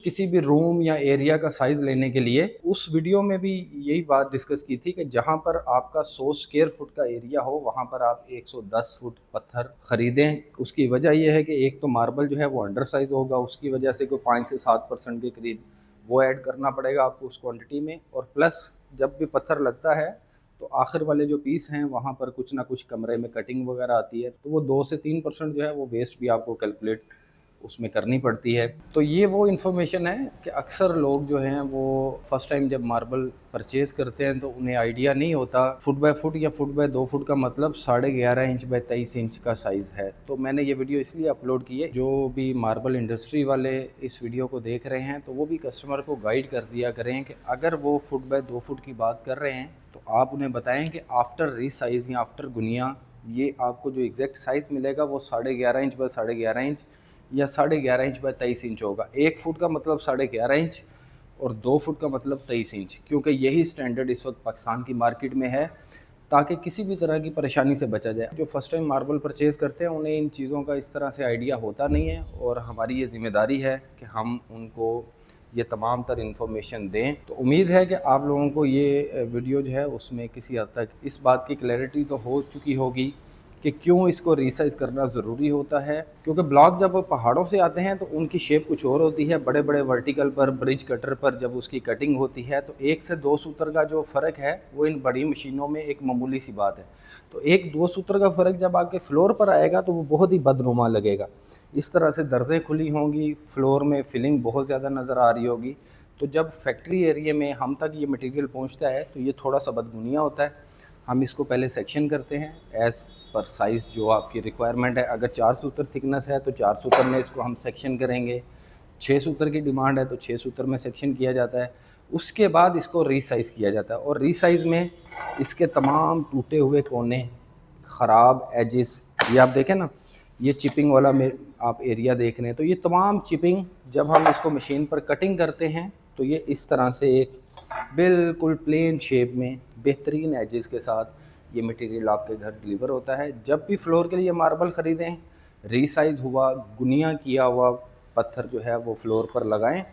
किसी भी रूम या एरिया का साइज़ लेने के लिए उस वीडियो में भी यही बात डिस्कस की थी कि जहाँ पर आपका 100 स्क्वायर फुट का एरिया हो वहाँ पर आप 110 फुट पत्थर ख़रीदें। उसकी वजह यह है कि एक तो मार्बल जो है वो अंडर साइज़ होगा, उसकी वजह से कोई 5 से 7% के करीब वो ऐड करना पड़ेगा आपको उस क्वांटिटी में। और प्लस जब भी पत्थर लगता है तो आखिर वाले जो पीस हैं वहाँ पर कुछ ना कुछ कमरे में कटिंग वगैरह आती है, तो वो 2 से 3% जो है वो वेस्ट भी आपको कैलकुलेट उसमें करनी पड़ती है। तो ये वो इन्फॉर्मेशन है कि अक्सर लोग जो हैं वो फर्स्ट टाइम जब मार्बल परचेज़ करते हैं तो उन्हें आइडिया नहीं होता फुट बाय फुट या फुट बाय 2 फुट का मतलब 11.5 इंच बाय 23 इंच का साइज़ है। तो मैंने ये वीडियो इसलिए अपलोड की है, जो भी मार्बल इंडस्ट्री वाले इस वीडियो को देख रहे हैं तो वो भी कस्टमर को गाइड कर दिया करें कि अगर वो फुट बाय 2 फुट की बात कर रहे हैं तो आप उन्हें बताएं कि आफ्टर रीसाइज या आफ्टर गुनिया ये आपको जो एग्जैक्ट साइज़ मिलेगा वो 11.5 इंच बाय 11.5 इंच या 11.5 इंच बाय 23 इंच होगा। 1 फुट का मतलब 11.5 इंच और 2 फुट का मतलब 23 इंच, क्योंकि यही स्टैंडर्ड इस वक्त पाकिस्तान की मार्केट में है, ताकि किसी भी तरह की परेशानी से बचा जाए। जो फर्स्ट टाइम मार्बल परचेज़ करते हैं उन्हें इन चीज़ों का इस तरह से आइडिया होता नहीं है, और हमारी ये ज़िम्मेदारी है कि हम उनको ये तमाम तर इन्फॉर्मेशन दें। तो उम्मीद है कि आप लोगों को ये वीडियो जो है उसमें किसी हद तक इस बात की क्लैरिटी तो हो चुकी होगी कि क्यों इसको रीसाइज़ करना ज़रूरी होता है। क्योंकि ब्लॉक जब पहाड़ों से आते हैं तो उनकी शेप कुछ और होती है। बड़े बड़े वर्टिकल पर, ब्रिज कटर पर जब उसकी कटिंग होती है तो 1 से 2 सूत्र का जो फ़र्क है वो इन बड़ी मशीनों में एक मामूली सी बात है। तो 1-2 सूत्र का फ़र्क जब आपके फ्लोर पर आएगा तो वो बहुत ही बदनुमा लगेगा। इस तरह से दर्ज़ें खुली होंगी, फ्लोर में फिलिंग बहुत ज़्यादा नज़र आ रही होगी। तो जब फैक्ट्री एरिया में हम तक ये मटीरियल पहुँचता है तो ये थोड़ा सा बदगुनिया होता है। हम इसको पहले सेक्शन करते हैं एज़ पर साइज़ जो आपकी रिक्वायरमेंट है। अगर 4 सूत्र थिकनेस है तो 4 सूत्र में इसको हम सेक्शन करेंगे। 6 सूत्र की डिमांड है तो 6 सूत्र में सेक्शन किया जाता है। उसके बाद इसको रीसाइज़ किया जाता है, और रीसाइज़ में इसके तमाम टूटे हुए कोने, ख़राब एजेस, ये आप देखें ना, ये चिपिंग वाला में आप एरिया देख रहे हैं, तो ये तमाम चिपिंग जब हम इसको मशीन पर कटिंग करते हैं तो ये इस तरह से एक बिल्कुल प्लेन शेप में बेहतरीन एजेस के साथ ये मटेरियल आपके घर डिलीवर होता है। जब भी फ्लोर के लिए मार्बल ख़रीदें, रीसाइज़ हुआ, गुनिया किया हुआ पत्थर जो है वो फ्लोर पर लगाएं।